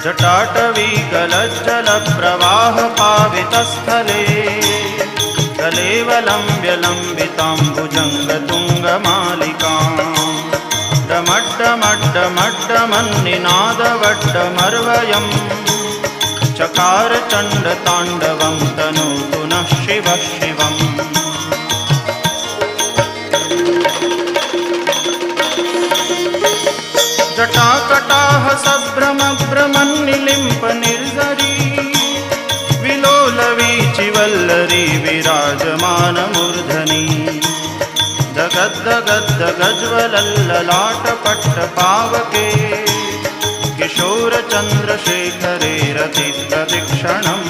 जटाटवी गलज्जलप्रवाहपावितस्थले कलेवलम्ब्य लम्बिताम्बुजङ्गतुङ्गमालिकाम् डमड्डमड्डमड्डमन्निनादवड्डमर्वयम् चकार चण्डताण्डवं तनोतु नः शिवः शिवम्। जटाकटाह सभ्रमभ्रमन्निलिम्प निर्झरी विलोलवीचिवल्लरी विराजमानमूर्धनि दगद्दगद्दगज्ज्वलल्ललाटपट्टपावके किशोरचन्द्रशेखरे रतिप्रदक्षिणम्